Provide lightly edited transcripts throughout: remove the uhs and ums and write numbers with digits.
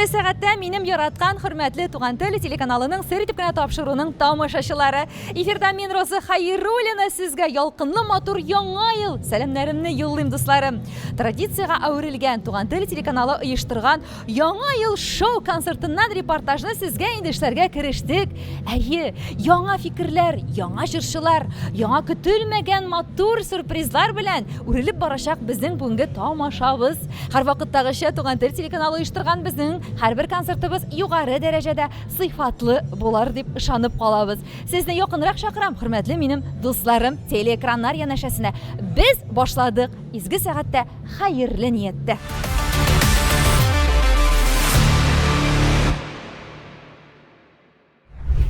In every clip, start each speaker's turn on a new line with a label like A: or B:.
A: Изге сәгатьтә минем яраткан хөрмәтле Туган тел телеканалының сер итеп кенә тапшыруның тамашачылары. Эфирда мин Роза Хәйруллина сезгә ялкынлы матур яңа ел сәламнәремне юллыйм дусларым. Традициягә әверелгән Туган тел телеканалы оештырган яңа ел шоу концертыннан репортажны сезгә инде эшләргә керештек. Әйе, яңа фикерләр, яңа җырчылар, яңа көтелмәгән матур сюрпризлар белән үрелеп барачак безнең бүгенге тамашабыз. Һәрвакыттагыча Туган тел телеканалы оештырган безнең һәрбер концертыбыз югары дәрәҗәдә сыйфатлы булар дип ышанып калабыз. Сезне якынрак чакырам, хөрмәтле минем дусларым, телеэкраннар янәшәсенә. Без башладык изге сәгатьтә хәерле ниятдә.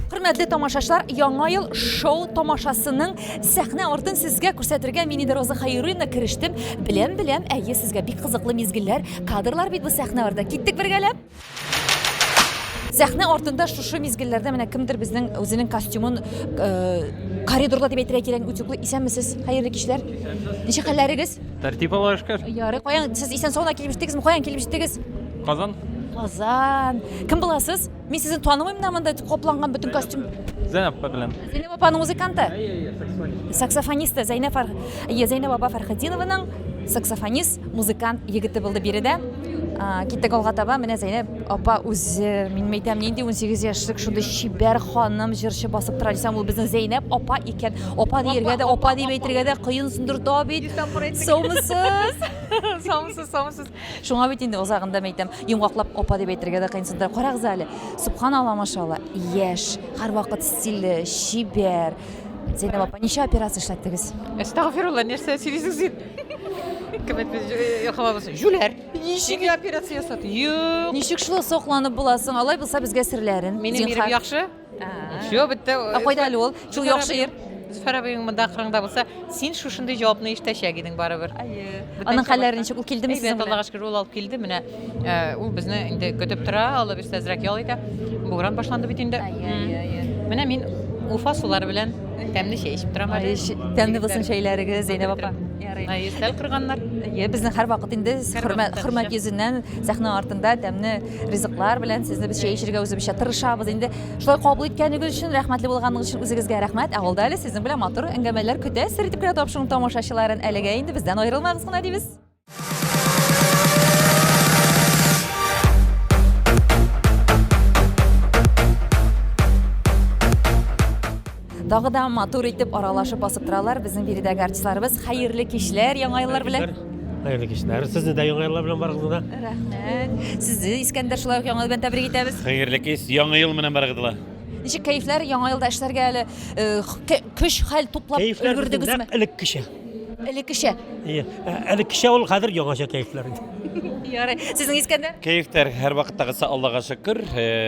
A: Хөрмәтле тамашачылар, яңа ел шоу тамашасының сәхнә артын сезгә күрсәтергә мин инде Роза Хәйруллина керештем. Беләм, әйе, сезгә бик кызыклы мизгелләр, кадрлар бит бу сәхнә арда. Киттек бергәләп. Сәхнә артында шушы мизгелләрдә менә кемдер безнең үзенең костюмын коридорда дип әйтергә кирәк. Үтүкле исәнмесез? Хәерле кичләр. Ничек хәлләрегез?
B: Тәртип алышкыр.
A: Ярый, каян сез исән сауна килеп җиттегезме? Каян килеп җиттегез?
B: Казан.
A: Казан. Кем буласыз? Мин сезне танымыйм да, монда капланган бүтән костюм.
B: Зәйнәп белән.
A: Зәйнәп апаның музыканты? Саксофонисты Зәйнәп апа Фәрхетдинованың саксофонист, музыкант егете булды биредә. Киттек алга таба, менә Зәйнәп апа үзе, мин әйтәм, нинди 18 яшьлек шундый чибәр ханым җырчы басып тора дисәм, ул безнең Зәйнәп апа икән. Апа диергә дә, апа дип әйтергә дә кыенсындыр да бит. Саумысыз. Саумысыз. Шуңа бит инде озагында әйтәм, йомгаклап апа дип әйтергә дә кыенсындыр. Карагыз әле. Субханалла, машалла. Яшь, һәрвакыт стильле, чибәр. Зәйнәп апа, ничә операция эшләттегез?
C: Estağfirullah, нәрсә сөйлисең? Кемет без яхабыз. Жүләр. Ничек операция ясады? Юк.
A: Ничек шулай сакланып буласың? Алай булса безгә серләрен.
C: Минем ирем яхшы. Шо битте.
A: Кайда әле ул? Шул яхшы ир.
C: Зөфәр абыйның монда кырыңда булса, син шушындай җавапны ишетәчәк идең барыбер.
A: Аның хәлләре ничек? Ул килдеме сезгә?
C: Аллага шөкер, ул алып килде. Менә ул безне инде көтеп тора, алып иртәзрәк ял итә. Бугран башланды бит инде. Менә мин Уфа сулары белән тәмле чәй эчеп торам әле.
A: Тәмле булсын чәйләрегез, Зәйнәп апа.
C: Ярый. Стәл кырганнар.
A: Безнең һәрвакыт инде хөрмәт йөзеннән сәхнә артында тәмле ризыклар белән сезне без чәй эчәргә үзебезчә тырышабыз. Инде шулай кабул иткәнегез өчен, рәхмәтле булганыгыз өчен үзегезгә рәхмәт. Авылда әле сезнең белән матур әңгәмәләр көтә. Сер итеп кенә тапшыру тамашачыларын әлегә инде бездән аерылмагыз гына дибез. Тагы да матур итеп аралашып басып торалар безнең биредәге артистларыбыз. Хәерле кичләр, яңа еллар белән.
D: Хәерле кичләр. Сезне дә яңа еллар белән барыгызга.
A: Рәхмәт. Сезне Искәндәр шулай ук яңа ел белән тәбрик итәбез.
B: Хәерле кич, яңа ел менән барыгызга.
A: Ничек кәефләр, яңа елда эшләргә әле көч хәл туплап өлгердегезме?
D: Элеккечә.
A: Элеккечә.
D: Элеккечә ул хәзер яңача кәефләр.
A: Ярый. Сезнең Искәндәр?
B: Кәефтәр һәр вакыттагысы Аллага шөкер.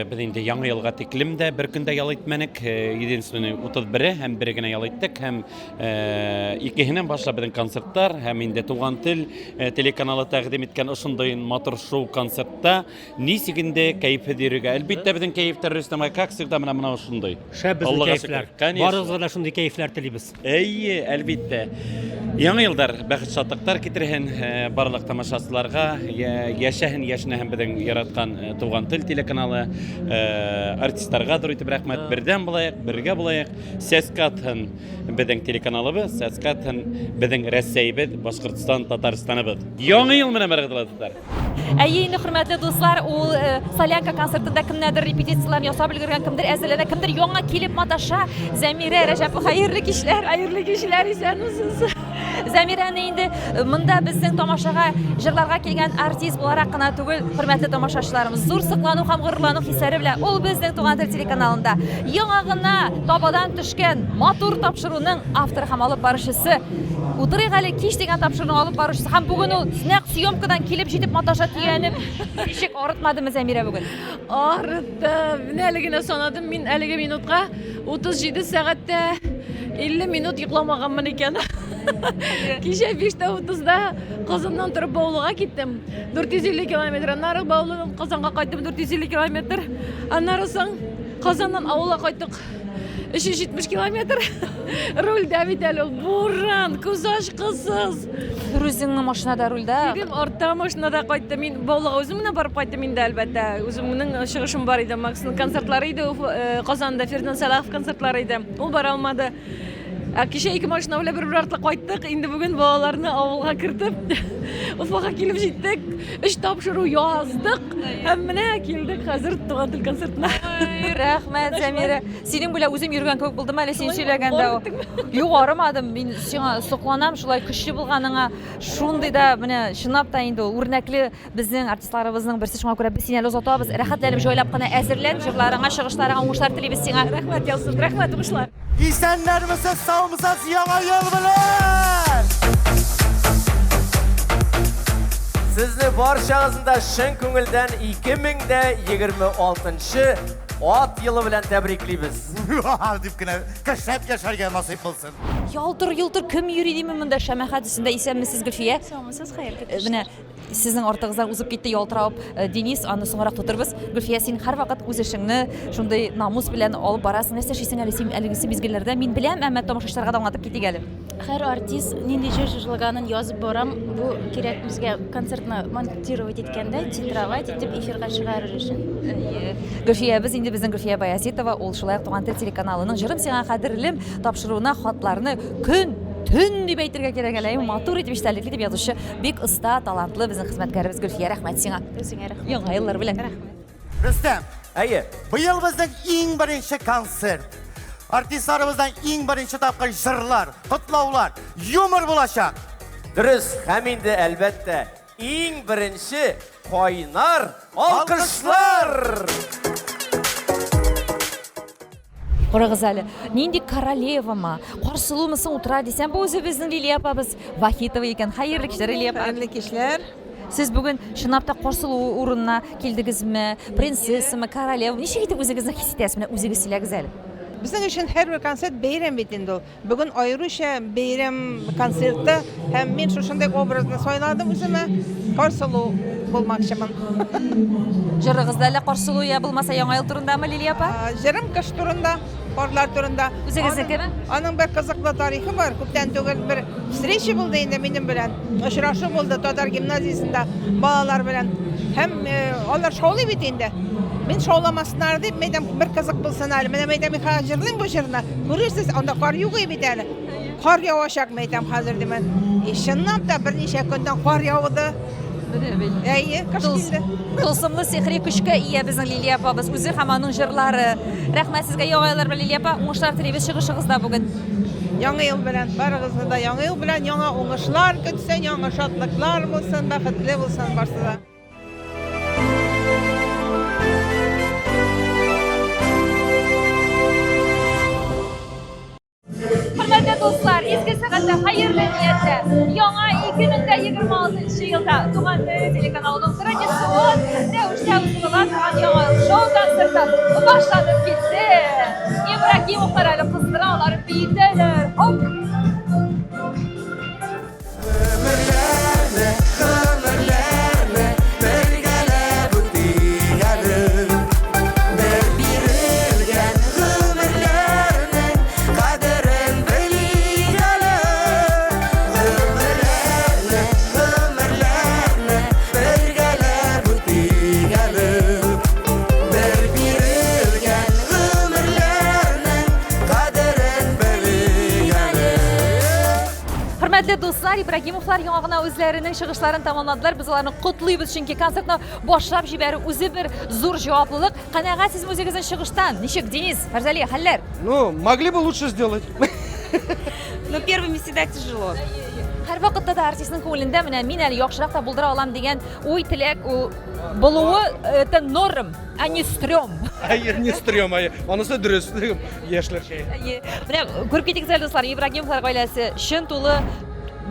B: Без инде яңа елга тиклем дә бер көндә ял итмәнек. Единственный 31 һәм бер генә ял иттек һәм икеһеннән башлап безнең концертлар һәм инде Туган тел телеканалы тәкъдим иткән ошондый матур шоу концертта ничек инде кәефе дирегә. Әлбәттә безнең кәефтәр Рөстәм ай, как всегда менә ошондый.
D: Шәп безнең кәефләр. Барыгызга да шундый кәефләр телибез.
B: Әйе, әлбәттә. Яңа елдар бәхет шатлыктар китерһен барлык тамашачыларга, яшәһен яшнәһен безнең яраткан Туган тел телеканалы артистларга да итеп рәхмәт. Бердән булайык, бергә булайык. Сәскәтһен безнең телеканалыбыз, Сәскәтһен безнең Россиябез, Башкортстан, Татарстаныбыз. Яңа ел менән бергә.
A: Әйе, инде хөрмәтле дуслар, ул Солянка концертында кемнәрдер репетицияләрне ясап өлгергән, кемдер әзерләнә, кемдер яңа килеп маташа. Зәмирә Рәҗәпова, хәерле кичләр, исәнмесез? Зәмирәне инде монда безнең тамашага җырларга килгән артист буларак кына түгел, хөрмәтле тамашачыларыбыз, зур сыклану һәм горурлану хисләре белән ул безнең Туган тел телеканалында яңа гына табадан төшкән матур тапшыруның авторы һәм алып баручысы. Утырыйк әле кич дигән тапшыруның алып баручысы һәм бүген ул снег съемкадан килеп җитеп маташа тигәнем. Ничек арытмадымы Зәмирә бүген?
E: Арытты. Менә әле генә санадым мин әлеге минутка 37 сәгатьтә 50 минут йокламаганмын икән. Кичә 5:30-да Казаннан торып Баулыга киттем. 450 километр. Аннары Баулыдан Казанга кайттым 450 километр. Аннары соң Казаннан авылга кайттык. 370 километр. Рульдә бит әле буран, күз ачкысыз.
A: Фирузиңнең машинада рульдә.
E: Дим артта машинада кайтты. Мин Баулага үзем менә барып кайттым инде әлбәттә. Үземнең чыгышым бар иде. Максның концертлары иде. Казанда Фердан Салахов концертлары иде. Ул бара алмады. Кичә ике машина белән бер артлы кайттык. Инде бүген балаларны авылга кертеп, Уфага килеп җиттек. 3 тапшыру яздык. Һәм менә килдек хәзер туган тел концертына.
A: Рәхмәт, Зәмирә. Синең белән үзем йөргән кебек булдым әле син сөйләгәндә. Юк, арымадым. Мин сиңа сокланам, шулай көчле булганыңа. Шундый да менә чынлап та инде үрнәкле безнең артистларыбызның берсе, шуңа күрә без сине озатабыз. Рәхәтләнеп җайлап кына әзерлән, җырларыңа, чыгышларыңа уңышлар телибез сиңа.
E: Рәхмәт Ялсыз, рәхмәт уңышлар.
F: İsenlerimize sağımıza Яңа ел bilen. Sizni barşağızda şın көңілден 2026 at yılı bilen tebrikliybiz.
G: Deyip güne köşep yaşarken nasip olsun.
A: Ялтыр кем йөри диме монда Шәмәхәт өстендә исәнмесез Гөлфия?
E: Саумысыз, хәер
A: Менә сезнең артыгыздан узып китте ялтырап Денис, аны соңрак тутырбыз. Гөлфия, син һәрвакыт үз эшеңне шундый намус белән алып барасың. Нәрсә эшлисең әле син әлегесе мизгелләрдә? Мин беләм, әмма тамашачыларга да аңлатып китик әле.
H: Һәр артист нинди җырлаганын язып барам. Бу кирәк безгә концертны монтировать иткәндә, титровать итеп эфирга чыгарыр өчен.
A: Гөлфия, без инде безнең Гөлфия Баязитова, ул шулай ук Туган тел телеканалының җырым сиңа кадерлем тапшыруына хатларны көн төн дип әйтергә кирәк әле. Матур итеп эчтәлекле дип язучы бик оста, талантлы безнең хезмәткәребез Гөлфия. Рәхмәт сиңа.
H: Үзеңә рәхмәт.
A: Яңа еллар белән.
G: Rüstem,
F: Әйе.
G: bu yıl bizden en birinci konsert. Artistlarımızdan en birinci tapkır jırlar, kutlavlar, yumor bulaşak.
F: Dürüst, hem indi elbette en birinci kaynar alkışlar.
A: Карагыз әле, нинди королевама, карсылуымысың утыра дисәм, бу үзебезнең Лилия апабыз Вахитова икән. Хәерле кичләр, Лилия апа.
C: Хәерле кичләр.
A: Сез бүген чынлап та карсылу урынына килдегезме? Принцессамы, королева? Ничек итеп үзегезне хис итәсез? Менә үзегез сөйләгез әле.
I: Безнең өчен һәрбер концерт бәйрәм бит инде ул. Бүген аеруча бәйрәм концерты һәм мин шушындый образны сайладым үземә. Карсылу булмакчымын.
A: Җырыгызда әле карсылу я булмаса яңа ел турындамы, Лилия апа?
I: Җырым кыш турында, парлар турында.
A: Үзегезнекеме?
I: Аның бер кызыклы тарихы бар. Күптән түгел бер встреча булды инде минем белән. Очрашу булды Татар гимназиясендә балалар белән. Һәм алар шаулый бит инде. Мин шауламасыннар дип, мәйдәм бер кызык булсын әле. Менә мәйдәм мин җырлыйм бу җырны. Күрерсез, анда кар югый бит әле. Кар явачак мәйдәм хәзер димен. Чынлап та берничә көндән кар явды. Әйе, кыш килде.
A: Тылсымлы сихри көчкә ия безнең Лилия апабыз. Үзе һәм аның җырлары. Рәхмәт сезгә яңа еллар белән, Лилия апа. Уңышлар телибез чыгышыгызда бүген.
I: Яңа ел белән, барыгызны да яңа ел белән, яңа уңышлар көтсен, яңа шатлыклар булсын, бәхетле булсын барсы да.
A: Hörmətli dostlar, izgi sәгатьтә хәерле ниятә. Яңа 2026 елда Туган тел телеканалының традицион рәвештә узган яңа шоу концерты башланып китте. Ибрагимовлар әле кыздыралар, битәләр. Хоп! Hörmətli dostlar, İbragimовлар яңа гына үзләренең чыгышларын тамамладылар. Без аларны котлыйбыз, чөнки концертны башлап җибәрү үзе бер зур җаваплылык. Канәгатьсезме үзегезнең чыгыштан? Ничек, Денис, Фәрзәлия, хәлләр?
J: Ну, могли бы лучше сделать.
H: Но первыми всегда тяжело.
A: Һәрвакытта да артистның күңелендә менә мин әле яхшырак та булдыра алам дигән уй теләк булуы это норм, а не стрём.
J: Hayır, не стрём, анысы дөрес, яшьләр.
A: Менә күреп китегез әле дуслар, Ибрагимовлар гаиләсе чын тулы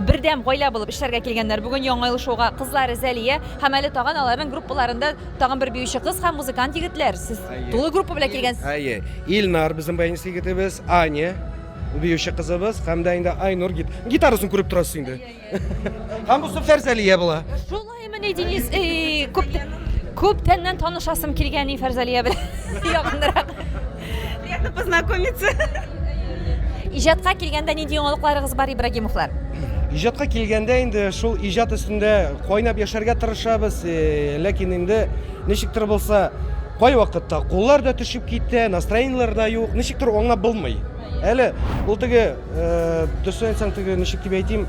A: бердәм гаилә булып эшләргә килгәннәр. Бүген яңа ел шоуга кызлары Зәлия һәм әле тагын аларның группаларында тагын бер биюче кыз һәм музыкант егетләр. Сез тулы группа белән килгәнсез.
J: Әйе, Илнар безнең баянчы егетебез, Аня биюче кызыбыз һәм дә инде Айнур гитарасын күреп торасыз инде. Һәм бу Фәрзәлия була.
A: Шулаймы ни, Денис? Күптәннән танышасым килгән Фәрзәлия белән. Якынрак.
H: Приятно познакомиться.
A: Иҗатка килгәндә нинди яңалыкларыгыз бар, Ибрагимовлар?
J: ижатка келгәндә инде шул иҗат өстендә кайнап яшәргә тырышабыз, ләкин инде ничектер булса, кай вакытта куллар да төшеп китә, настроениеләр да юк, ничектер аңлап булмый. Әле ул теге төсен әйтсәң теге ничек дип әйтим,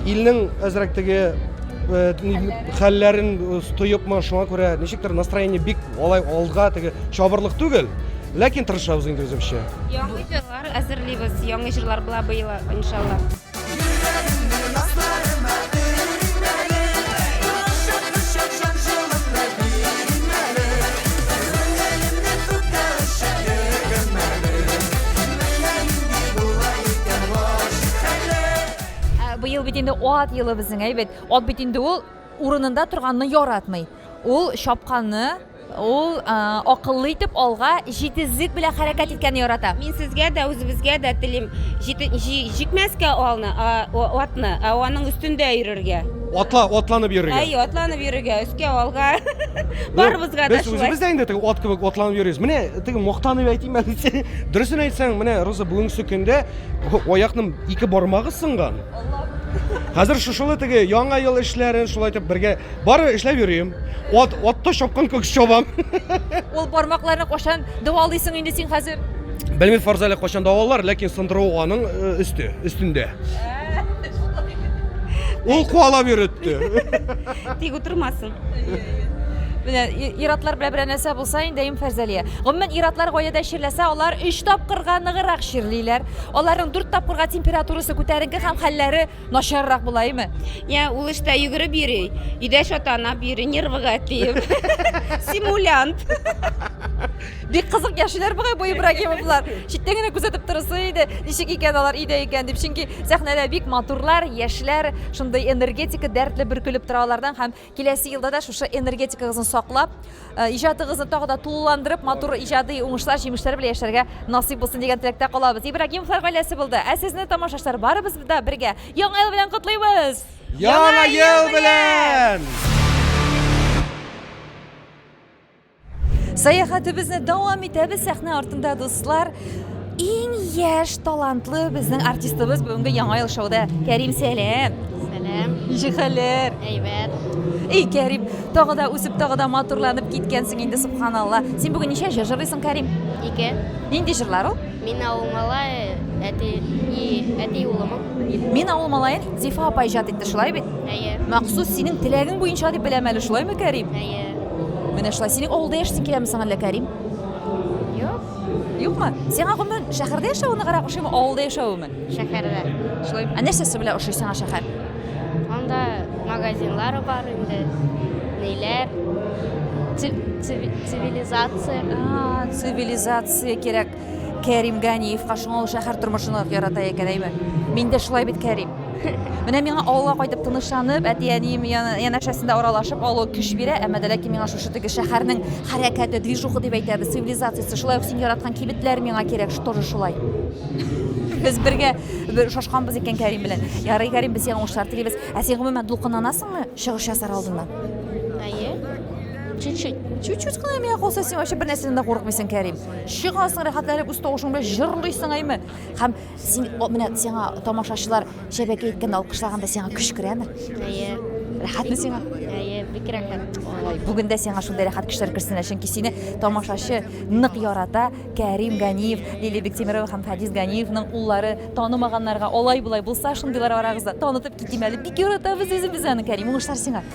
J: илнең әзрәк теге хәлләрен тоепмы, шуңа күрә ничектер настроение бик алай алга теге чабырлык түгел, ләкин тырышабыз инде үземчә.
H: Яңгы җырлар әзерлибез, яңгы җырлар була быел иншалла.
A: Быел бит инде ат елы безнең әйбет. Ат бит инде ул урынында торганны яратмый. Ул шапканны, ул акыллы итеп алга җитезлек белән хәрәкәт иткәнне ярата.
H: Мин сезгә дә, үзебезгә дә телим җикмәскә алны, атны, аның өстендә йөрергә.
J: Атланып йөрергә.
H: Әй, атланып йөрергә, өскә алга. Барыбызга да
J: Без
H: шулай.
J: үзебез дә инде теге ат кебек атланып йөрибез. Менә теге мактанып әйтим әле. Дөресен әйтсәң, менә Роза бүгенге көндә аякның ике бармагы сынган. Хәзер шушылы теге яңа ел эшләрен шулай итеп бергә бары эшләп йөрим. Атта шапкан кебек чабам.
A: Ул бармакларны кашан дәвалыйсың инде син хәзер?
J: Белмим фарзале кашан давалар, ләкин сындыру аның өстендә. Ул куалап йөрөтте.
H: Тик утырмасын.
A: Менә иратлар белән берәр нәрсә булса инде Фәрзәлия. Гомумән иратлар гаядә чирләсә, алар 3 тапкырга ныгырак чирлиләр. Аларның 4 тапкырга температурасы күтәренке һәм хәлләре начаррак булаймы?
H: Я ул эштә йөгереп йөри. Өйдә шатанап йөри, нервыга тиеп. Симулянт.
A: Бик кызык яшьләр бугай бу Ибрагимовлар. Читтән генә күзәтеп торысы иде. Ничек икән алар өйдә икән дип. Чөнки сәхнәдә бик матурлар, яшьләр, шундый энергетика дәртле бөркелеп торалардан һәм киләсе елда да шушы энергетикагызны саклап, иҗатыгызны тагы да тулыландырып, матур иҗади уңышлар, җимешләр белән яшәргә насыйп булсын дигән теләктә калабыз. Ибрагимовлар гаиләсе булды. Ә сезне тамашачылар барыбыз да бергә яңа ел белән котлыйбыз.
J: Яңа ел белән!
A: Сәяхәтебезне дәвам итәбез сәхнә артында, дуслар. Иң яшь, талантлы безнең артистыбыз бүгенге яңа ел шоуда. Кәрим, сәлам.
H: Сәлам.
A: Ничек хәлләр?
H: Әйбәт.
A: Эй, Кәрим, тагы да үсеп, тагы да матурланып киткәнсең инде, субханалла. Син бүген ничә җыр җырлыйсың, Кәрим?
H: 2.
A: Нинди җырлар ул?
H: Мин авыл малае, әти улымын.
A: Мин авыл малаен Зифа апа иҗат итте, шулай бит?
H: Әйе.
A: Махсус синең теләгең буенча дип беләм әле, шулаймы, Кәрим?
H: Әйе.
A: Менә шулай. Синең авылда яшисең киләме соң әллә, Кәрим?
H: Юк,
A: Юкмы? Сиңа гомумән шәһәрдә яшәүне гарак ошыймы, авылда яшәүме?
H: шәһәрдә.
A: Шулай. Ә нәрсәсе белән ошый сиңа шәһәр?
H: Анда магазинлар бар инде. Ниләр? Цивилизация.
A: Цивилизация кирәк. Кәрим Ганиевка шуңа ул шәһәр тормышын ярата икән, әйме? Мин дә шулай бит, Кәрим. Менә миңа авылга кайтып тынычланып, әти-әнием янәшәсендә аралашып алу көч бирә, әмма дә ләкин миңа шушы теге шәһәрнең хәрәкәте, движуха дип әйтәбез, цивилизациясе, шулай ук син яраткан кибетләр миңа кирәк, тоже шулай. Без бергә шашканбыз икән Кәрим белән. Ярый, Кәрим, без яңа уңышлар телибез. Ә син гомумән дулкынланасыңмы чыгыш ясар алдыннан?
H: Әйе. Чуть-чуть.
A: Чуть-чуть кына миңа калса, син вообще бер нәрсәдән дә курыкмыйсың, Кәрим. Чыгасың, рәхәтләнеп, үз тавышың белән җырлыйсың, әйме? Һәм син менә сиңа тамашачылар шәбәкә иткәндә алкышлаганда сиңа көч керәме?
H: Әйе.
A: Рәхәтме сиңа?
H: Әйе, бик рәхәт.
A: Бүген дә сиңа шундай рәхәт көчләр керсен, чөнки сине тамашачы нык ярата. Кәрим Ганиев, Лилия Бектемирова һәм Фадис Ганиевның уллары танымаганнарга алай булай булса, шундыйлар арагызда танытып китим әле. Бик яратабыз үзебез аны, Кәрим. Уңышлар сиңа.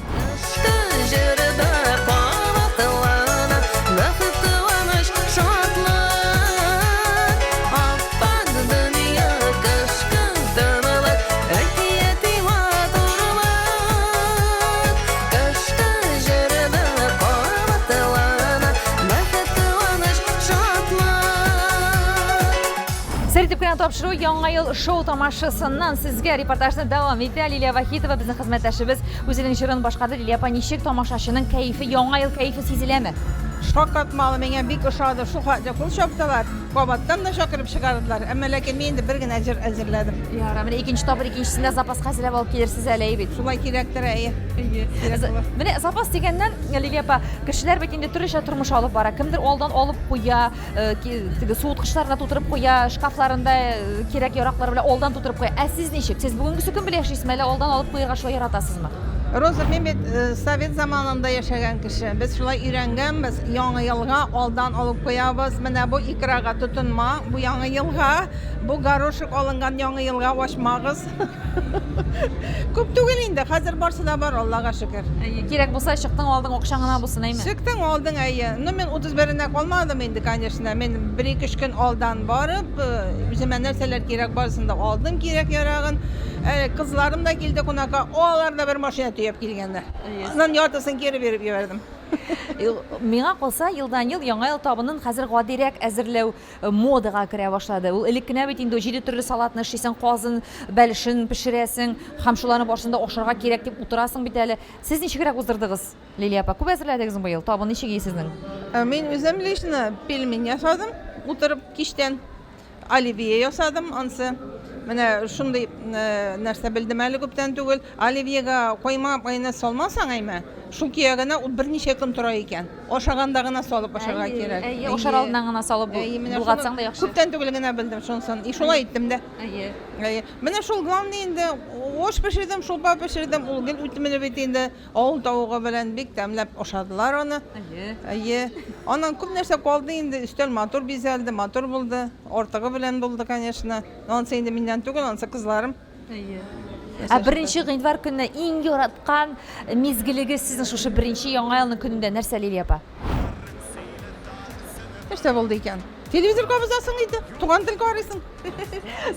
A: Сәритепкән тапшыру яңа ел шоу тамашасыннан сезгә репортажны дәвам итә. Лилия Вахитова безнең хезмәттәшебез үзенең җырын башкарды. Лилия апа, ничек тамашачының кәефе, яңа ел кәефе сизеләме?
I: Шакатмалы меңә бик ошады. Шу хәтле кул чаптылар. Кабаттан да шакырып чыгардылар. Әмма ләкин мин инде бер генә әзерләдем.
A: Яра, менә икенче тапыр икенчесендә запаска әзерләп алып килерсез әле бит.
I: Шулай кирәктер әйе.
A: Менә запас дигәннән, Лилия апа, кешеләр бит инде төрлечә тормыш алып бара. Кемдер алдан алып куя, теге суыткычларына тутырып куя, шкафларында кирәк яраклар белән алдан тутырып куя. Ә сез ничек? Сез бүгенге көн белән яшисезме, әллә алдан алып куярга шулай яратасызмы?
I: Роза, мен бит совет заманында яшәгән кеше. Без шулай өйрәнгәнбез. Яңа елга алдан алып куябыз. Менә бу икрага тотынма. Бу яңа елга, бу горошек алынган яңа елга ачмагыз. Күп түгел инде. Хәзер барсы да бар, Аллага шөкер.
A: Кирәк булса чыктың алдың акчаңына булсын, әйме?
I: Чыктың алдың әйе. Ну мен 31-нә калмадым инде, конечно. Мен 1-2 көн алдан барып, үземә нәрсәләр кирәк барсын да алдым кирәк ярагын. Кызларым да килде кунакка. Алар да бер машина төяп килгәннәр. Аннан яртысын кире берип җибәрдем.
A: Миңа калса, елдан ел яңа ел табынын хәзер гадирәк әзерләү модага керә башлады. Ул элек кенә бит инде 7 төрле салатны эшлисең, казын, бәлешен пешерәсең, һәм шуларны башында ашарга кирәк дип утырасың бит әле. Сез ничегрәк уздырдыгыз, Лилия апа? Күп әзерләдегез бу ел? Табын ничек исезнең?
I: Мин үзем лично пельмень ясадым, утырып кичтән оливье ясадым, ансы. Менә шундый нәрсә белдем әле күптән түгел. Оливьега койма майонез салмасаң әйме, шул киягенә ул берничә көн тора икән. Ашаганда гына салып ашарга кирәк.
A: Әйе, ашар алдыннан гына салып булгатсаң да яхшы.
I: Күптән түгел генә белдем шунсын. Шулай иттем дә.
A: Әйе.
I: Әйе. Менә шул главный инде ош пешердем, шулпа пешердем. Ул гел үтмәне бит инде. Авыл тавыгы белән бик тәмләп ашадылар аны.
A: Әйе.
I: Әйе. Аннан күп нәрсә калды инде. Өстәл матур бизәлде, матур булды. Ортыгы белән булды, конечно. Ансы инде миннән түгел, ансы кызларым.
A: Әйе. Беренче гыйнвар көнне иң яраткан мизгилегез сезнең шушы беренче яңа елның көнендә нәрсә, Лилия апа?
I: Нәрсә булды икән? Телевизор кабызасың иде. Туган тел карыйсың.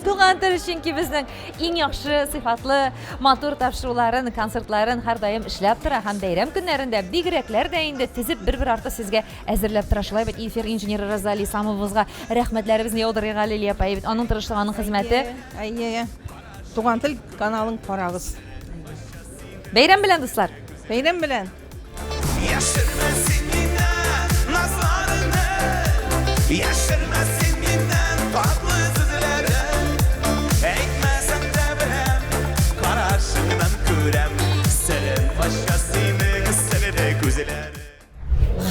A: Туган тел чөнки безнең иң яхшы, сыйфатлы, матур тапшыруларын, концертларын һәр даим эшләп тора һәм бәйрәм көннәрендә бигрәкләр дә инде тизеп бер арты сезгә әзерләп тора. Шулай бит эфир инженеры Розали Самовызга рәхмәтләребезне яудырырга, Лилия апа. Аның тырышлыгының хезмәте.
I: Әйе. Туган тел каналын карагыз.
A: Бәйрәм белән, дуслар.
I: Бәйрәм белән.
K: Яшырмасын миннән назларыңны, яшырмасын миннән татлы сүзләрен. Әйтмәсәм дә беләм, карашыңнан күрәм, сәлем башка синең сәлеме күзләр.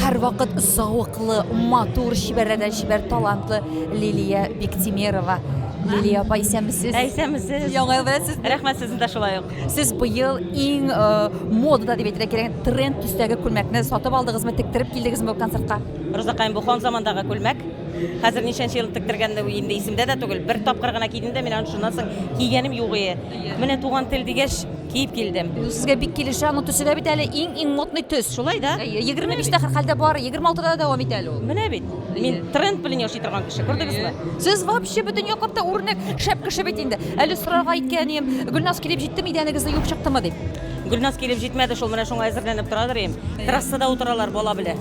A: Һәр вакыт зауыклы, матур, шибәрдән шибәр, талантлы Лилия Биктимерова. Лилия апа, исәнмесез?
C: Әйсәмсез.
A: Яңа ел белән сез.
C: Рәхмәт, сезне дә шулай ук.
A: Сез быел иң модада дип әйтергә кирәк тренд төстәге күлмәкне сатып алдыгызмы, тектереп килдегезме бу концертка?
C: Розакаем, бу хан замандагы күлмәк. Хәзер ничәнче ел тектергәндә инде исемдә дә түгел. Бер тапкыр гына кидем дә, мен шуннан соң кигәнем юк иде. Менә туган тел дигәч киеп килдем.
A: Сезгә бик килешә, аны төсе дә бит әле иң модный төс.
C: Шулай да?
A: 25-тә хәлдә бар, 26-да дәвам итә әле ул.
C: Менә бит. Мин тренд белән яши торган кеше, күрдегезме?
A: Сез вообще бөтен яклапта үрнәк шәп кеше бит инде. Әле сорарга иткәнем, Гөлназ килеп җитте, идәнегезне юып чыктымы дип.
C: Гөлназ килеп җитмәде, шул менә шуңа әзерләнеп торадыр идем. Трассада утыралар бала белән.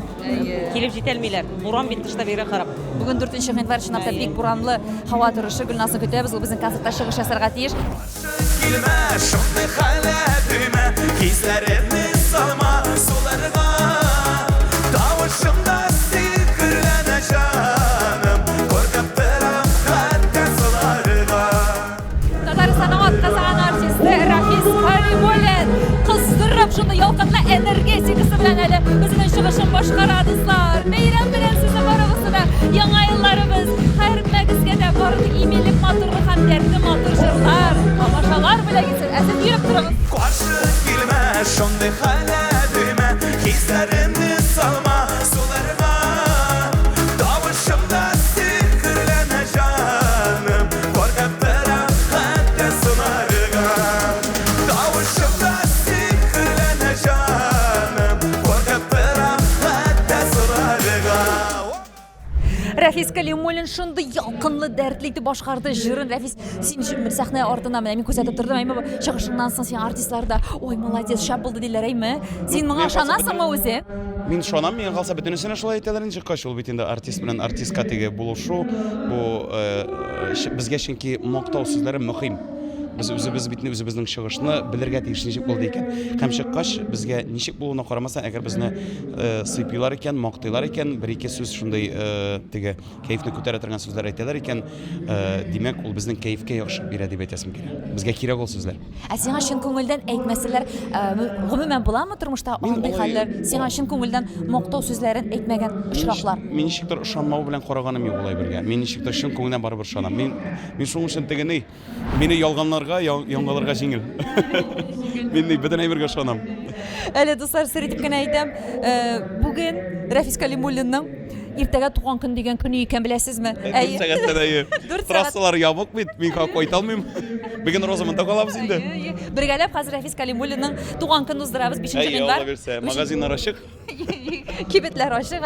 C: Килеп җитәлмиләр. Буран бит тышта бирә харап.
A: Бүген 4 гыйнвар чынлап та бик буранлы һава торышы. Гөлназны көтәбез, ул безнең концертта чыгыш ясарга тиеш.
K: Килмә шундый хәләтемә, хисләремне салма суларга. Тавышымда сихрләнә җаным, куркып торам хәтта суларга.
A: Татарстан атказан артисты Рафис Каримуллин кыздырып шуны ялкынлы энергетикасы белән әле безнең чыгышын башкарадылар. Бәйрәм белән сезне барыгызны да яңа елларыбыз һәрмәгезгә дә барлык иминлек, матурлык һәм дәртле матур җырлар, тамашалар белән китсен. Әзер йөреп торыгыз.
K: Каршы килмә шундый хәләтемә, хисләремне салма суларга. Тавышымда сихрләнә җаным, куркып торам хәтта суларга. Тавышымда сихрләнә җаным, куркып торам хәтта суларга.
A: Рафис Калимуллин шундый ялкынлы, дәртле итеп башкарды җырын. Рафис, син сәхнә артына менә мин күзәтеп тордым, әйме чыгышыңнан соң син артистларда, ой, молодец, шәп булды диләр, әйме? Син моңа ышанасыңмы үзе?
B: Мин ышанам, миңа калса бөтенесенә шулай әйтәләр инде, кач ул бит инде артист белән артистка теге булышу, бу безгә чөнки мактау сүзләре мөһим. Без үзебез битне үзебезнең чыгышны белергә тиеш ничек булды икән. Һәм чыккач безгә ничек булуына карамасан, әгәр безне сыйпыйлар икән, мактыйлар икән, бер-ике сүз шундай теге кайфны күтәрә торган сүзләр әйтәләр икән, димәк ул безнең кайфка яхшы бирә дип әйтәсем килә. Безгә кирәк ул сүзләр.
A: Ә сиңа чын күңелдән әйтмәсәләр, гомумән буламы тормышта андый хәлләр? Сиңа чын күңелдән мактау сүзләрен әйтмәгән очраклар?
B: Мин ничектер ышанмау белән караганым юк улай бергә. Мин ничектер чын күңелдән барыбер ышанам. Мин шуның өчен тегене мине ялганларга, яңаларга җиңел. Мин бөтен әйбергә ышанам.
A: Әле дуслар, сер итеп кенә әйтәм, бүген Рафис Калимуллинның иртәгә туган көн дигән көне икән, беләсезме?
B: 4 сәгатьтән әйе. Трассалар ябык бит, мин кайта алмыйм. Бүген Розамонда калабыз инде.
A: Бергәләп хәзер Рафис Калимуллинның туган көнен уздырабыз 5 январь.
B: Магазиннар ачык.
A: Кибетләр ачык,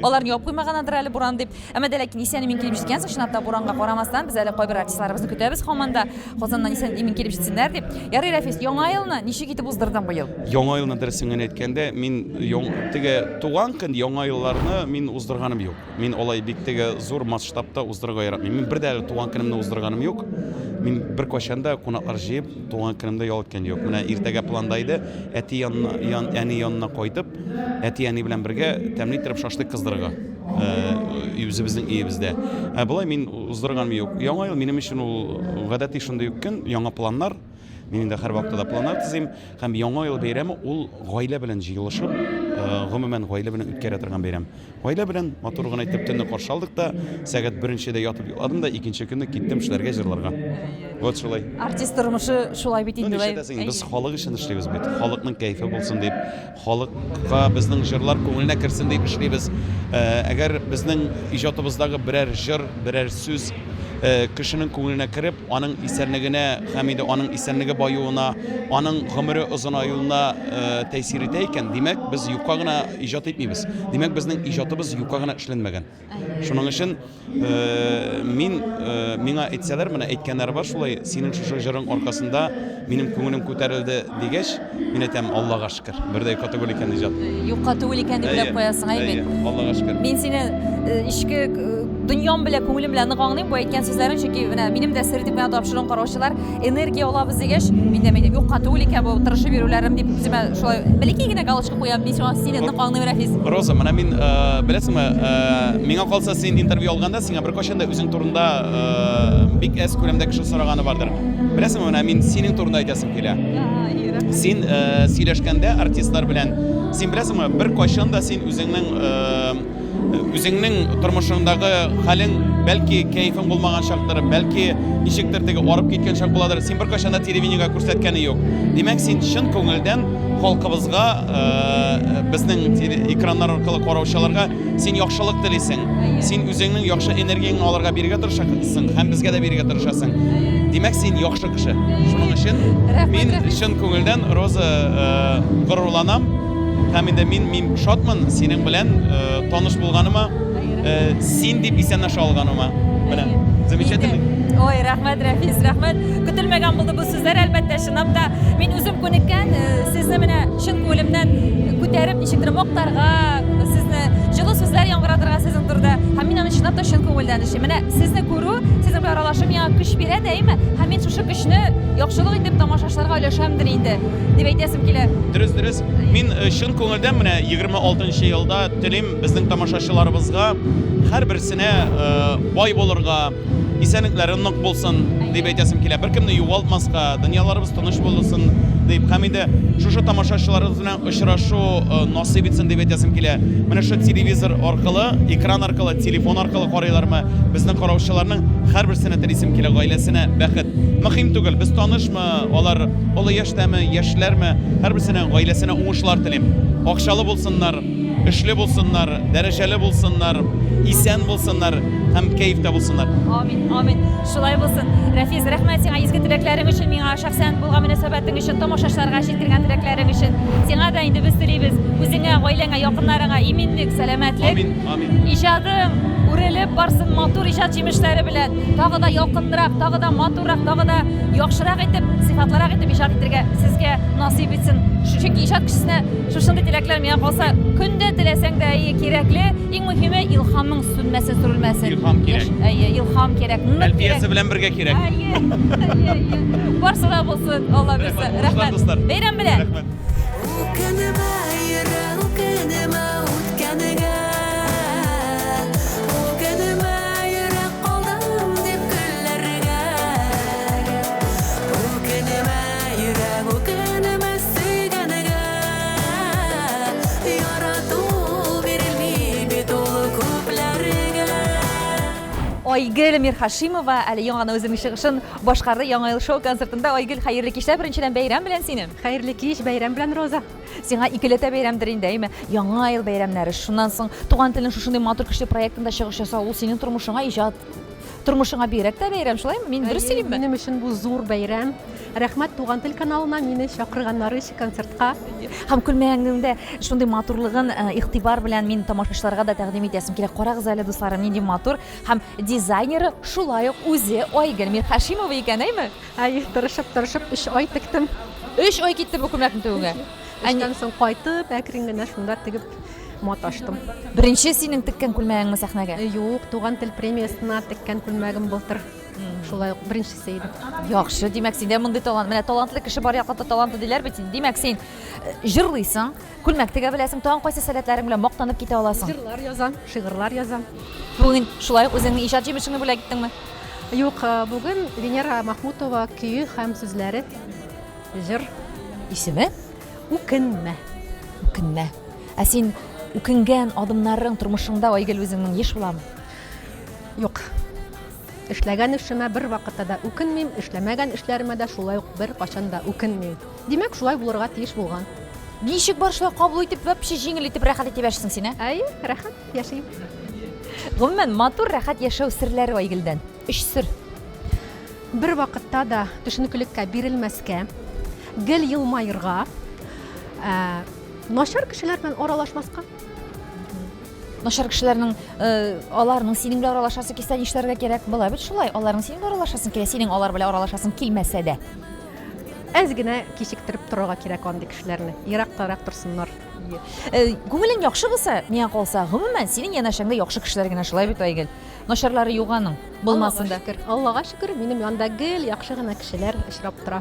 A: аларны ябып куймаганнардыр әле буран дип. Әмма дә ләкин исән мин килеп җиткәнсең, чынлап буранга карамастан, без әле кайбер артистларыбызны көтәбез һаманда. Казаннан исән мин килеп җитсеннәр дип. Ярый, Рафис, яңа елны ничек итеп уздырдың бу ел?
B: Яңа елны дөресен әйткәндә, мин теге туган көн яңа елларны мин уздырганым юк. Мин алай бик теге зур масштабта уздырырга яратмыйм. Мин бер дә туган көнемне уздырганым юк. Мин бер кашанда кунаклар җыеп туган көнемдә ял иткән юк. Менә иртәгә планда иде, әти янына кайтып, әти белән бергә тәмле итеп шашлык кыздырырга. Үзебезнең өебездә. Булай мин уздырганым юк. Яңа ел минем өчен ул гадәти шундый ук көн, яңа планнар. Мин инде һәр вакытта планнар төзим. Һәм яңа ел бәйрәме ул гаилә белән җыелышып, гомумән гаилә белән үткәрә торган бәйрәм. Гаилә белән матур гына итеп төнне каршы алдык та, сәгать 1-дә ятып йокладым да, 2нче көнне киттем эшләргә, җырларга. Вот шулай.
A: Артист тормышы шулай бит инде.
B: Без халык өчен эшлибез бит. Халыкның кайфы булсын дип, халыкка безнең җырлар күңеленә керсен дип эшлибез. Әгәр безнең иҗатыбыздагы берәр җыр, берәр сүз кешенең күңеленә кереп, аның исәнлегенә, һәм инде аның исәнлеге баюына, аның гомере узынаюына тәэсир итә икән, димәк, без юкка гына иҗат итмибез. Димәк, безнең иҗатыбыз юкка гына эшләнмәгән. Шуның өчен миңа әйтсәләр, менә әйткәннәр бар шулай, синең шушы җырың аркасында минем күңелем күтәрелде дигәч, мин әйтәм, Аллага шөкер. Бердәй категория икән иҗат.
A: Юкка түгел икән дип белеп куясың, әйбит.
B: Аллага шөкер.
A: Мин сине ишке дөньям белән күңелем белән нык аңлыйм, бу әйткән сүзләрең, чөнки менә минем дә сер итеп кенә тапшыруын караучылар энергия алабыз дигәч, мин дә әйтәм, юкка түгел икән бу тырышып йөрүләрем дип үземә шулай бәлки генә галочка куям, мин сине нык аңлыйм, Рафис.
B: Роза, менә мин беләсеңме, миңа калса син интервью алганда, сиңа бер кашанда үзең турында бик әз күләмдә кеше сораганы бардыр. Беләсеңме, менә мин синең турында әйтәсем килә. Син сөйләшкәндә артистлар белән, син беләсеңме, бер кашанда син үзеңнең тормышыңдагы хәлең, бәлки кайфың булмаган чактыр, бәлки ничектер теге арып киткән чак буладыр. Син бер кашанда телевидениегә күрсәткәне юк. Димәк, син чын күңелдән халкыбызга, безнең экраннар аркылы караучыларга син яхшылык телисең. Син үзеңнең яхшы энергияңны алырга бирергә тырышасың, һәм безгә дә бирергә тырышасың. Димәк, син яхшы кеше. Шуның өчен мин чын күңелдән Роза горурланам. Һәм инде мин шатмын синең белән таныш булганыма, син дип исәнләшә алганыма. Менә, замечательно.
A: Ой, рәхмәт, Рафис, рәхмәт. Көтелмәгән булды бу сүзләр, әлбәттә, чынлап та. Мин үзем күнеккән, сезне менә чын күңелемнән күтәреп, ничектер мактарга, сезне җылы сүзләр яңгыратырга сезнең турда. Һәм мин аны чынлап та чын күңелдән эшлим. Менә сезне күрү, сезнең белән аралашып миңа көч бирә дәйме? Һәм мин шушы көчне яхшылык итеп тамашачыларга өләшәмдер инде, дип әйтәсем килә.
B: Дөрес. Мин чын күңелдән менә 26нчы елда телим безнең тамашачыларыбызга һәрберсенә бай булырга, исәнлекләре нык булсын дип әйтәсем килә. Беркемне югалтмаска, дөньяларыбыз тыныч булсын дип, һәм инде шушы тамашачыларыбыз белән очрашу насыйп итсен дип әйтәсем килә. Менә шу телевизор аркылы, экран аркылы, телефон аркылы карыйлармы, безнең караучыларның һәрберсенә телисем килә, гаиләсенә бәхет. Мөһим түгел, без танышмы, алар олы яшьтәме, яшьләрме, һәрберсенә гаиләсенә уңышлар телим. Акчалы булсыннар, эшле булсыннар, дәрәҗәле булсыннар, исән булсыннар һәм кайфта булсыннар.
A: Амин, амин. Шулай булсын. Рафис, рәхмәт сиңа изге теләкләрең өчен, миңа шәхсән булган мөнәсәбәтең өчен, тамашачыларга җиткергән теләкләрең өчен. Сиңа да инде без телибез, үзеңә, гаиләңә, якыннарыңа иминлек, сәламәтлек.
B: Амин, амин.
A: Иҗадың үрелеп барсын матур иҗат җимешләре белән. Тагы да якынрак, тагы да матуррак, тагы да яхшырак итеп сыйфатлырак итеп иҗат итәргә сезгә насыйп итсен. Чөнки иҗат кешесенә шушындый теләкләр миңа калса, көндә теләсәң дә кирәкле, иң мөһиме илһамың сүнмәсен, сүрелмәсен.
B: Илһам кирәк.
A: Илһам кирәк.
B: Әлфиясе белән бергә кирәк.
A: Барсы да булсын, Алла бирсен. Рәхмәт. Бәйрәм белән.
K: Үкенемә йөрәк, үкенемә үткәнегә. Үкенемә йөрәк калдым дип көлләргә. Үкенемә йөрәк, үкенемә сөйгәнегә. Ярату бирелми бит ул күпләргә.
A: Айгөл Мирхашимова әле яңаны үзенең чыгышын башкарды Яңа ел шоу концертында. Айгөл, хәерле кичләр, беренчедән бәйрәм белән сине.
H: Хәерле кич, бәйрәм белән Роза.
A: Сиңа икеләтә бәйрәмдер инде, әйме? Яңа ел бәйрәмнәре. Шуннан соң туган телен шушындый матур көчле проектында чыгыш ясау, ул синең тормышыңа иҗат, тормышыңа бирәк тә бәйрәм, шулаймы? Мин дөрес сөйлимме?
H: Минем өчен бу зур бәйрәм. Рәхмәт Туган тел каналына мине чакырганнары өчен концертка.
A: Һәм күлмәгеңдә шундый матурлыгын игътибар белән мин тамашачыларга да тәкъдим итәсем килә. Карагыз әле, дусларым, нинди матур. Һәм дизайнеры шулай ук үзе Айгөл Мирхашимова икән, әйме?
H: Тырышып 3 ай тектем.
A: 3 ай китте бу күлмәкне тегүгә.
H: Эштән соң кайтып, әкрен генә шунда тегеп маташтым.
A: Беренче синең теккән күлмәгеңме сәхнәгә?
H: Юк, Туган тел премиясына теккән күлмәгем бултыр. Шулай ук беренчесе иде.
A: Яхшы, димәк синдә мондый талант. Менә талантлы кеше бар яклы таланты диләр бит. Димәк син җырлыйсың, күлмәк тегә беләсең, тагын кайсы сәләтләрең белән мактанып китә аласың.
H: Җырлар язам, шигырьләр язам.
A: Бүген шулай ук үзеңнең иҗат җимешеңне бүләк иттеңме?
H: Юк, бүген Венера Махмутова көйе һәм сүзләре. Җыр
A: Исеме?
H: үкенмә.
A: Үкенмә. Ә син үкенгән адымнарың тормышыңда Айгөл үзеңнең еш буламы?
H: Юк. Эшләгән эшемә бер вакытта да үкенмим, эшләмәгән эшләремә дә шулай ук бер качан да үкенмим. Димәк, шулай булырга тиеш булган.
A: Ничек бар шулай кабул итеп, вообще җиңел итеп рәхәт итеп яшисең син,
H: Рәхәт яшим.
A: Гомумән, матур рәхәт яшәү серләре Айгөлдән. 3 сер.
H: Бер вакытта да төшенкелеккә бирелмәскә, гел елмаерга, начар кешеләр белән аралашмаска.
A: Начар кешеләрнең аларның синең белән аралашасы килсә нишләргә кирәк? Була бит шулай. Аларның синең белән аралашасың килә, синең алар белән аралашасың килмәсә дә.
H: Әз генә кичектереп торырга кирәк андый кешеләрне. Ерактарак торсыннар.
A: Күңелең яхшы булса, миңа калса, гомумән синең янәшәңдә яхшы кешеләр генә шулай бит Айгөл. Начарлары юганың булмасын да.
H: Аллага шөкер, минем янда гел яхшы гына кешеләр очрап тора.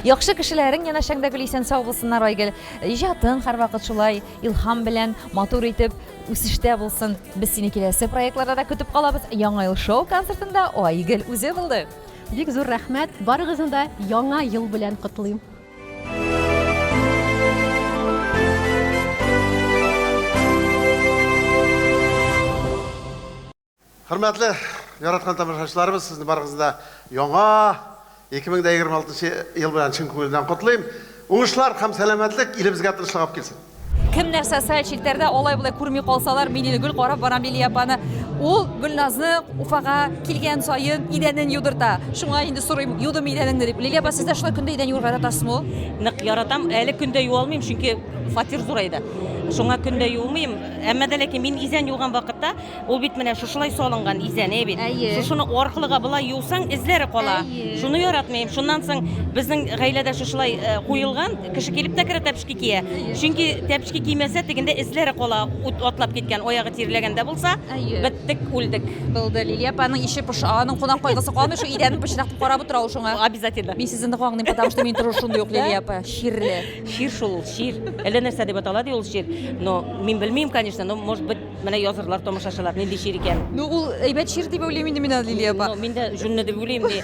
A: Яхшы кешеләрең янәшәңдә гел исән сау булсыннар Айгөл. Иҗатың һәрвакыт шулай илһам белән матур итеп үсештә булсын. Без сине киләсе проектларда да көтеп калабыз. Яңа ел шоу концертында Айгөл үзе булды.
H: Бик зур рәхмәт, барыгызны да яңа ел белән котлыйм.
G: Hürmetli yaratgan tamашачыларыбыз, sizni barıгызда яңа 2026 ел белән чын күңелдән котлыйм. Уңышлар һәм сәламәтлек илебезгә тынычлык алып килсен.
A: Кем нәрсә сәлчиләрдә алай-булай күрми калсалар, мине гел карап барам Лилия апаны. Ул Гөлназны Уфага килгән саен идәнен юдырта. Шуңа инде сорыйм, юдым идәнеңне дип. Лилия апа, сез дә шулай көндә идән юрга яратасызмы?
C: Нык яратам, әле көндә юалмыйм, чөнки фатир зурайды. Шуңа көндә юылмыйм. Әмма дә ләкин мин изән юган вакытта, ул бит менә шушылай салынган изән бит. Шушыны аркылыга булай юсаң, эзләре кала. Шуны яратмыйм. Шуннан соң безнең гаиләдә шушылай куелган, кеше килеп тә керә тәпшки кия. Чөнки тәпшки кимәсә тегендә эзләре кала, атлап киткән, аягы тирләгәндә булса, биттек, үлдек.
A: Булды. Лилия апаның ише аның кунак кайгысы калмый, шу идәнне пычрак карап тора ул шуңа.
C: Обязательно.
A: Мин сезне кагыным, потому что мин торыш шундый юк, Лилия апа. Ширле.
C: Шир шул, шир. Әллә нәрсә дип аталады ул шир. Но мин белмим, конечно, но может быть менә язырлар, тамашачылар нинди шир икән.
A: Ну ул әйбәт шир дип уйлыйм инде мин, Лилия апа.
C: Мин дә җүнне дип уйлыйм ди.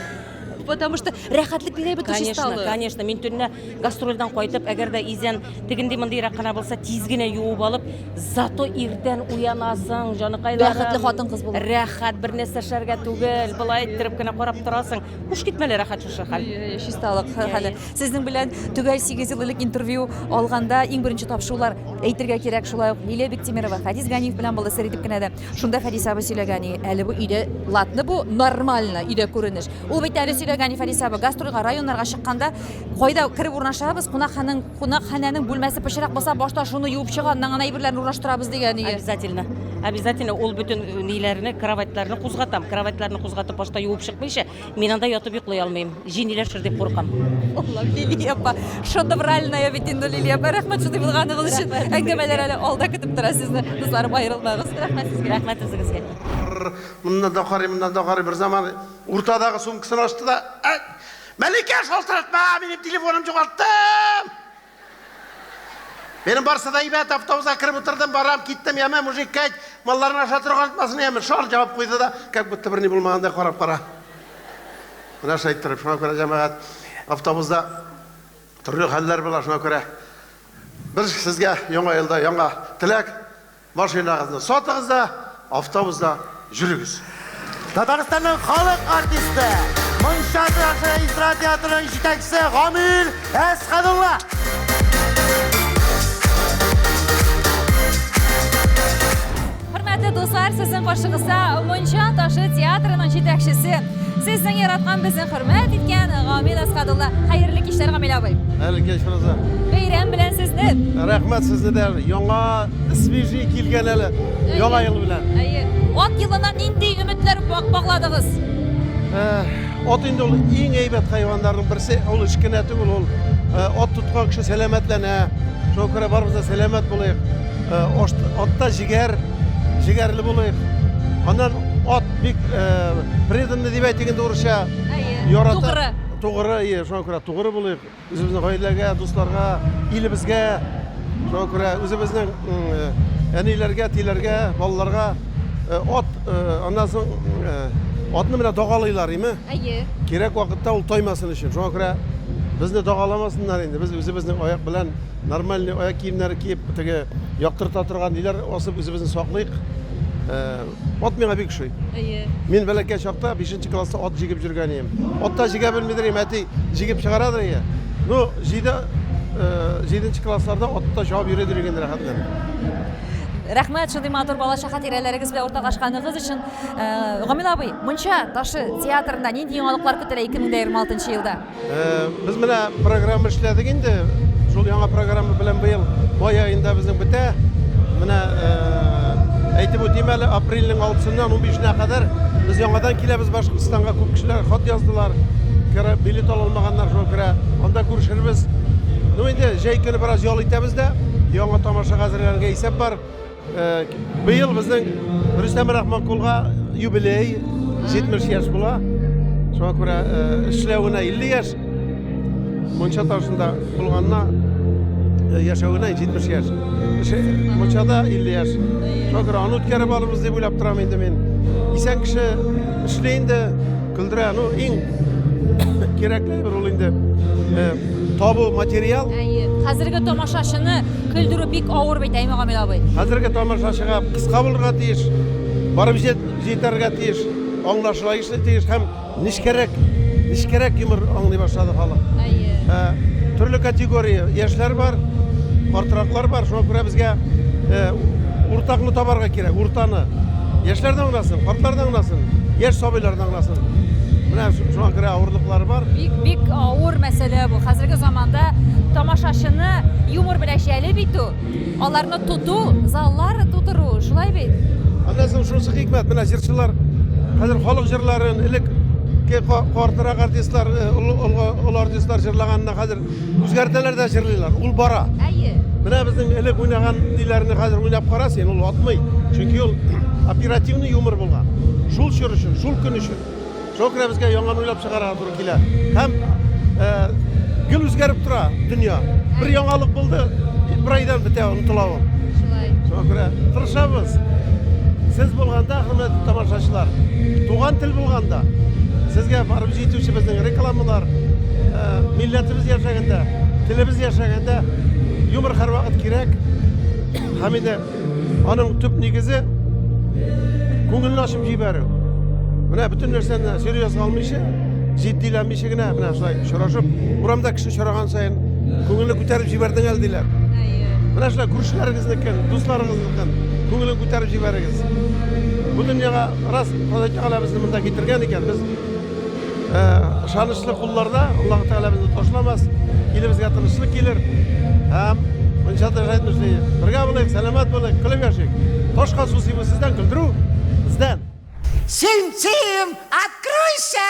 A: Потому что рәхәтлек бирә бит
C: Конечно, конечно. Мин төнне гастрольдән кайтып, әгәр дә изән тегенди мондыйрак кына булса, тиз генә юып алып, зато иртән уянасың, җаныкайларым.
A: Бәхетле хатын-кыз булып.
C: Рәхәт, бер нәрсә шәргә түгел, булай иттереп кенә карап торасың. Хуш китмәле рәхәт шушы хәл.
A: Чисталык хәле. Сезнең белән төгәл 8 еллык интервью алганда иң беренче тапшырулар әйтергә кирәк шулай ук Лилия Бектимирова, Фәдис Ганиев белән булды сер итеп кенә дә. Шунда Фәдис абый сөйләгән, әле бу өйдә латны бу нормально өйдә күренеш. Ул бит әле сөйләгән Фәдис абый гастрольга районнарга чыкканда кайда кирип урнашабыз, кунакханәнең бүлмәсе пычрак булса, башта шуны юып чыганнан гына әйберләрне урнаштырабыз дигән.
C: Обязательно. обязательно ол бүтін нелеріні, кроваттарыны қозғатам. Кроваттарыны қозғатып, башта юып шықпайшы, мен анда ятып йоклый алмайм. Жинилер шыр деп қорқам.
A: Аллам, Лилия апа, шедевральная бит инде Лилия апа. Рәхмәт шундый булганыгыз өчен. Әңгәмәләр әле алда көтеп тора сезне. Дусларым, аерылмагыз. Рәхмәт сезгә.
C: Рахмет өзіңізге.
G: Мындан да қарай бір заман ортадағы сумкасын ашты да, Мәлике, шалтыратма, менің телефоным жоғалттым. Менің барса да ибәт автобусқа кіріп отырдым, барам, кеттім, яма, мужик, кәйт, малларын аша тұрған атмасын, яма, шар жауап қойды да, как будто біріне болмағандай қарап қара. Мына шайттырып, шуңа көре жамағат, автобуста түрлі хәлләр бола, шуңа көре. Бір сізге яңа елда, яңа тілек, машинағызды сотығызда, автобуста жүрігіз.
F: Татарстанның халық артисті, Монша эстрада театрының жетекшісі Гамил Әсқадулла.
A: Hörmətli dostlar, sizin qarşınızda Monşa Taşı teatrının жетекшісі, sizin yaratqan bizin hörmət etkən Gamil Əsqadulla. Xeyirli kişlər Gamil abi.
G: Әлі кеш бірізі.
A: Бәйрәм белән сезне.
G: Рәхмәт сезне дә, яңа свежий килгән әлі, яңа ел белән.
A: Ат елынан нинди өметләр багладыгыз?
G: Ат инде ул иң әйбәт хайваннарның берсе, ул ишкенә түгел, ул ат тоткан кеше сәламәтләнә. Шуңа күрә барыбыз да сәламәт булыйк. Атта җигәрле булыйк. Аннан ат бик преданный дип әйтгәндә урысча ярата. Тугры, шуңа күрә тугры булыйк. Үзебезнең гаиләгә, дусларга, илебезгә, шуңа күрә үзебезнең әниләргә, тиләргә, балаларга ат, аннан соң атны менә дагалыйлар, име? Кирәк вакытта ул тоймасын өчен. Шуңа күрә безне дагаламасыннар инде. Без үзебезнең аяк белән нормальный аяк киемнәре киеп, теге яктырта торган диләр асып үзебезне саклыйк. Ат миңа бик ошый. Мин бәләкәй чакта 5нче класста ат җигеп жүргән идем. Атта җигә белмидер идем, әти җигеп чыгарадыр ия. Ну, 7нче классларда атта чабып йөридер иген рәхәтләнеп.
A: Рәхмәт шундый матур балаша хатирәләрегез белән уртаклашканыгыз өчен. Гамил абый, Монша Ташы театрында нинди яңалыклар көтелә 2026 елда?
G: Без менә программа эшләдек инде. Шул яңа программа белән быел май аенда безнең бетә. Менә әйтеп үтим әле, апрельнең 6-сыннан 15-нә кадәр без яңадан киләбез Башкортстанга. Күп кешеләр хат яздылар. Билет ала алмаганнар, шуңа күрә анда күрешербез. Ну инде җәй көне бераз ял итәбез дә, яңа тамашага әзерләнергә исәп бар. Быел безнең Рөстәм Рахманкулга юбилей 70 яшь була. Шуңа күрә эшләвенә 50 яшь. Монша Ташында булганна яшәвенә 70 яшь. Моншада 50 яшь. Шуңа күрә аны үткәреп алырбыз дип уйлап торам инде мин. Исән кеше эшләй инде, көлдерә. Ну, иң кирәкле бер ул инде табу материал.
A: Хәзерге тамашачыны көлдерү бик авыр бит, әйме Гамил абый.
G: Хәзерге тамашачыга кыска булырга тиеш, барып җитәргә тиеш, аңлашыла тиеш һәм нишкәрәк юмор аңлый башлады халык. Төрле категория яшьләр бар, картыраклар бар. Шуңа күрә безгә уртакны табарга кирәк, уртаны. Яшьләр дә аңласын, картлар да аңласын, яшь сабыйлар да аңласын. Менә шуңа күрә авырлыклары бар.
A: Бик авыр мәсьәлә бу. Хәзерге заманда тамашачыны юмор белән шәйле бит ул. Аларны тоту, заллар тутыру, шулай бит.
G: Аннан соң шунысы хикмәт, менә җырчылар хәзер халык җырларын элек картырак артистлар, ул артистлар җырлаганны хәзер үзгәртәләр дә җырлыйлар. Ул бара. Менә безнең элек уйнаган диләрне хәзер уйнап кара син, ул атмый. Чөнки ул оперативный юмор булган. Шул чор өчен, шул көн өчен. Шуңа күрә безгә яңа уйлап чыгарга туры килә. Һәм гел үзгәреп тора дөнья. Бер яңалык булды, бер айдан бетә, онытыла ул. Шуңа күрә тырышабыз. Сез булганда, хөрмәтле тамашачылар, туган тел булганда, сезгә барып җитүче безнең рекламалар, милләтебез яшәгәндә, телебез яшәгәндә юмор һәрвакыт кирәк. Һәм инде аның төп нигезе күңелне ачып җибәрү. Менә бөтен нәрсәне серьез алмыйча, җитдиләнмичә генә менә шулай шорашып, урамда кеше шораган сайын күңелне күтәреп җибәрдең әле диләр. Менә шулай күршеләрегезнекен, дусларыгызныкен күңелен күтәреп җибәрегез. Бу дөньяга раз Ходай Тәгалә безне монда китергән икән, без шанычлы кулларда, Аллаһ Тәгалә безне ташламас, илебезгә тынычлык килер. Һәм Мынча жайдым şey. Бірге болайық, саламат болайық, күліп яшайық. Тошқа су сыймы сізден күлдіру, бізден.
F: Сим-Сим, откройся!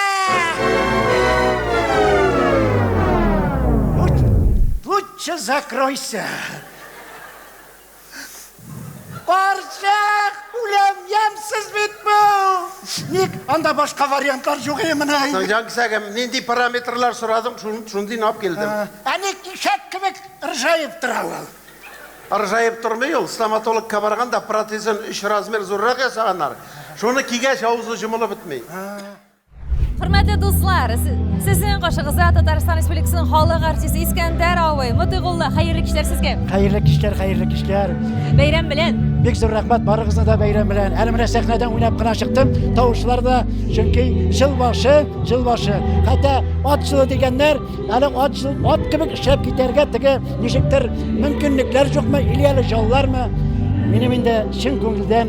F: Лучше закройся. Баршақ, үлем емсіз бит бұл. Ник, анда башқа варианттар жоқ еміне.
G: Жаңғы сәгім, нендей параметрлар сұрадым, шундайын алып келдім.
F: Әне кешек кімек ыржайып тұрау.
G: Ыржайып тұрмай ол, стоматологқа барғанда протезін 3 размер зұррақ ясағанар. Шоны кигәш ауызы жұмылы бітмей.
A: Hürmetli dostlar, sizin qoşuğuza Tataristan Respublikasının xalq artisti İskender Avay, Mutug'ullah, hayırlı kişler sizge.
F: Hayırlı kişler.
A: Beyram bilen.
F: Bek zor rahmat, barığızına da bayram bilen. Elimine sahneden oynap qına çıktım. Tavuşlar da çünkü yıl başı. Hatta at yılı degenler, at gibi işlep giderge tege nişiktir mümkünlükler yok mu, ilyalı yollar mı? Benim de şın көңілден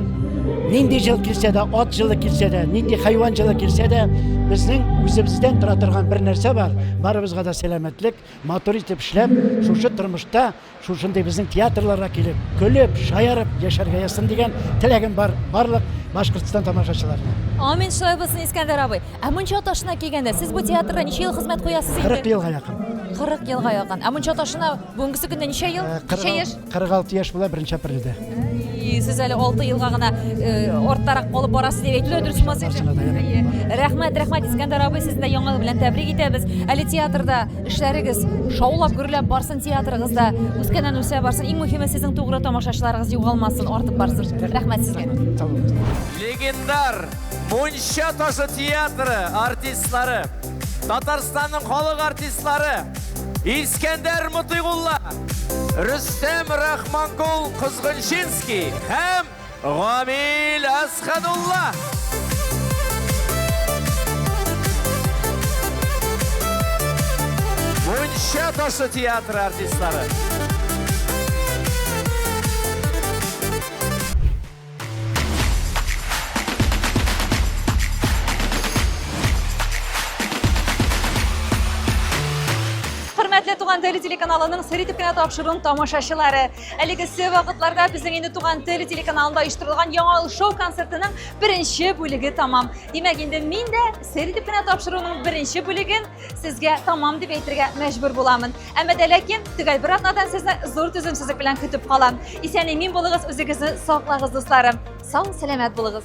F: nindi yıl kilse de, at yılı kilse de, nindi hayvan yılı kilse de bizning o'zimizdan tura turgan bir narsa bor. Baribizga da salomatlik, motor etib ishlab, shu turmushda, shunday bizning teatrlarga kelib, kulib, shayarib yasharga yasin degan tilagim bor barliq Bashqurtoston tomoshachilarga.
A: Amin şoy bo'lsin İskender Avay. Amuncha toshina kelganda siz bu teatrda necha yil xizmat qo'yasiz endi?
F: 40 yilga yaqin.
A: 40 yilga yaqin. Amuncha toshina bugünkü kunda necha yil? Necha yaş?
F: 46 yaş bo'la 1-aprelda.
A: Siz hali 6 yilga gina orttaraq qolib borasiz deb aytiladi, durustmi? Rahmat İskender Avay, sizni de yangi yil bilan tabrik etamiz. Ali teatrda ishlaringiz showlab gurilab borsin, teatringizda o'sgandan o'sa borsin. Eng muhimi sizning to'g'ri tomoshachilaringiz yo'qolmasin, ortib borsin. Rahmat sizga.
L: Legendar Muncha Toshi teatri artistlari, Tataristonning xalq artistlari İskender Mutug'ullah, Rustam Rahmongul Qizg'inshinskiy ham G'omil Asqadullah. Muncha Toshi teatri artistlari.
A: Hürmetli Tuğan Teli telekanalının Seritip Kına Topşuru'nun tamaşaçıları. Əligisi vaqtlarda bizim indi Tuğan Teli telekanalında uyuşturulğan Yanal Show konsertinin birinci bölügi tamam. Demek indi min de Seritip Kına Topşuru'nun birinci bölügün sizge tamam deb aytırga mecbur bulamın. Ama da lakin tügay bir atnadan sizni zor tüzümsüzlük bilen kütüp kalam. İsen emin bolığız, özünüzü sağlağız dostlarım. Sağ selamet bolığız.